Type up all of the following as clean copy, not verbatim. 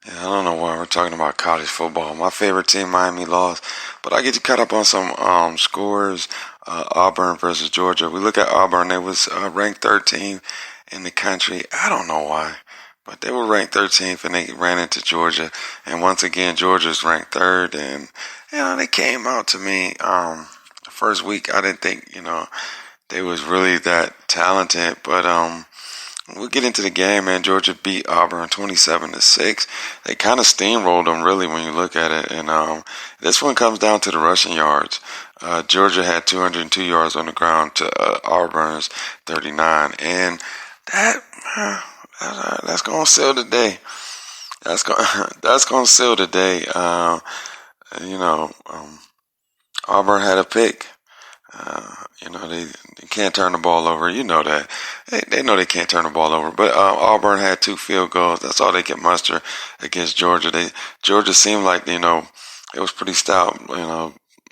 Yeah, I don't know why we're talking about college football. My favorite team, Miami, lost, but I get you caught up on some scores. Auburn versus Georgia. We look at Auburn; they was ranked 13th in the country. I don't know why, but they were ranked 13th, and they ran into Georgia. And once again, Georgia's ranked third, and they came out to me. The first week, I didn't think they was really that talented, but we'll get into the game, man. Georgia beat Auburn 27-6. They kind of steamrolled them, really, when you look at it. And this one comes down to the rushing yards. Georgia had 202 yards on the ground to Auburn's 39, and that that's gonna seal the day. That's going that's gonna seal the day. You know, um, Auburn had a pick. They can't turn the ball over. You know that. They know they can't turn the ball over. But Auburn had two field goals. That's all they could muster against Georgia. Georgia seemed like, it was pretty stout,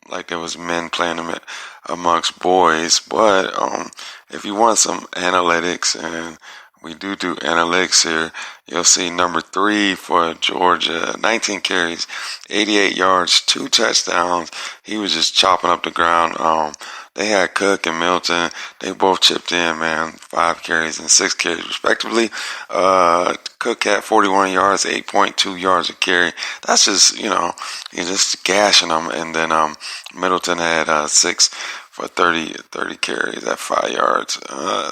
like there was men playing them amongst boys. But if you want some analytics, and we do analytics here, you'll see number three for Georgia, 19 carries, 88 yards, two touchdowns. He was just chopping up the ground. They had Cook and Milton. They both chipped in, man, 5 carries and 6 carries respectively. Cook had 41 yards, 8.2 yards a carry. That's just, he's just gashing them. And then Middleton had 6 for 30 carries at 5 yards. I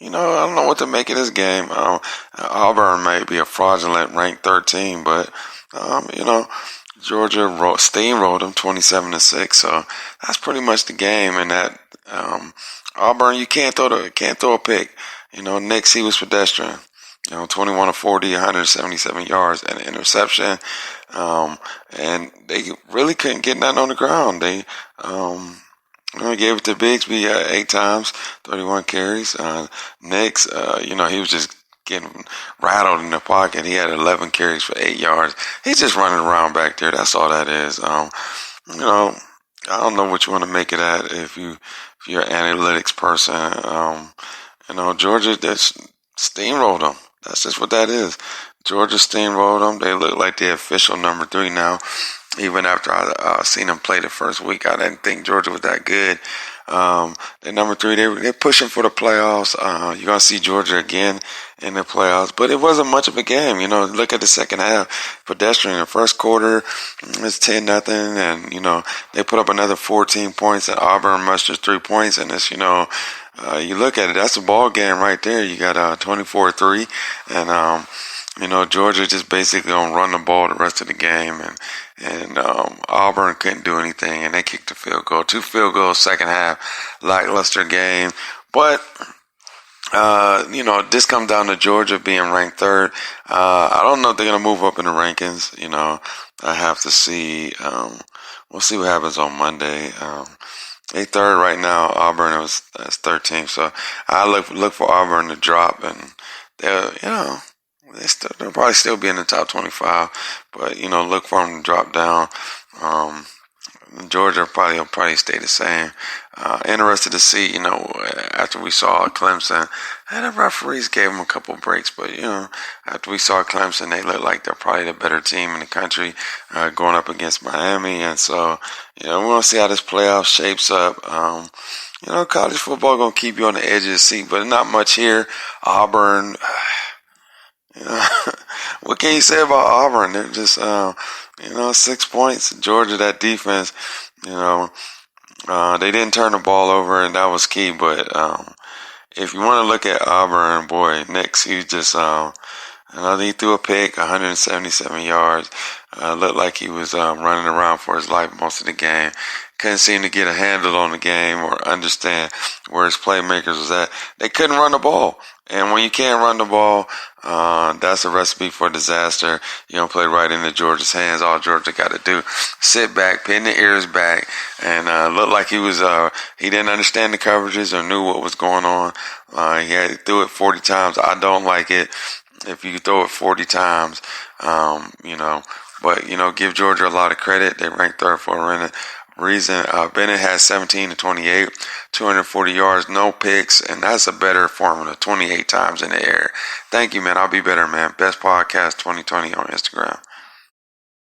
don't know what to make of this game. Auburn may be a fraudulent ranked 13, but Georgia steamrolled them 27-6. So that's pretty much the game. And that Auburn, you can't throw a pick. Nix, he was pedestrian. 21 of 40, 177 yards and an interception. And they really couldn't get nothing on the ground. They gave it to Bigsby 8 times, 31 carries. Nix, he was just getting rattled in the pocket. He had 11 carries for 8 yards. He's just running around back there. That's all that is. I don't know what you want to make of that if you're an analytics person. Georgia just steamrolled them. That's just what that is. Georgia steamrolled them. They look like the official number 3 now. Even after I seen them play the first week, I didn't think Georgia was that good. They're number 3. They're pushing for the playoffs. You're gonna see Georgia again in the playoffs, but it wasn't much of a game. Look at the second half. Pedestrian. The first quarter, it's 10-0, and they put up another 14 points, and Auburn musters 3 points, and it's you look at it, that's a ball game right there. You got 24-3, and Georgia just basically gonna run the ball the rest of the game, and Auburn couldn't do anything, and they kicked the field goal. 2 field goals second half, lackluster game. But this comes down to Georgia being ranked 3rd. I don't know if they're gonna move up in the rankings. I have to see. We'll see what happens on Monday. They 3rd right now. Auburn is 13th, so I look for Auburn to drop, and they'll probably still be in the top 25, but look for them to drop down. Georgia will probably stay the same. Interested to see, after we saw Clemson, and the referees gave them a couple breaks, but after we saw Clemson, they look like they're probably the better team in the country, going up against Miami, and so we want to see how this playoff shapes up. College football gonna keep you on the edge of the seat, but not much here. Auburn. What can you say about Auburn? They're just, 6 points. Georgia, that defense, they didn't turn the ball over, and that was key. But if you want to look at Auburn, boy, Nix, he just, he threw a pick, 177 yards. Looked like he was running around for his life most of the game. Couldn't seem to get a handle on the game or understand where his playmakers was at. They couldn't run the ball. And when you can't run the ball, that's a recipe for disaster. You don't play right into Georgia's hands. All Georgia got to do, sit back, pin the ears back, and look like he didn't understand the coverages or knew what was going on. He threw it 40 times. I don't like it if you throw it 40 times, but give Georgia a lot of credit. They ranked 3rd for Reason Bennett has 17 to 28, 240 yards, no picks, and that's a better formula, 28 times in the air. Thank you, man. I'll be better, man. Best podcast 2020 on Instagram.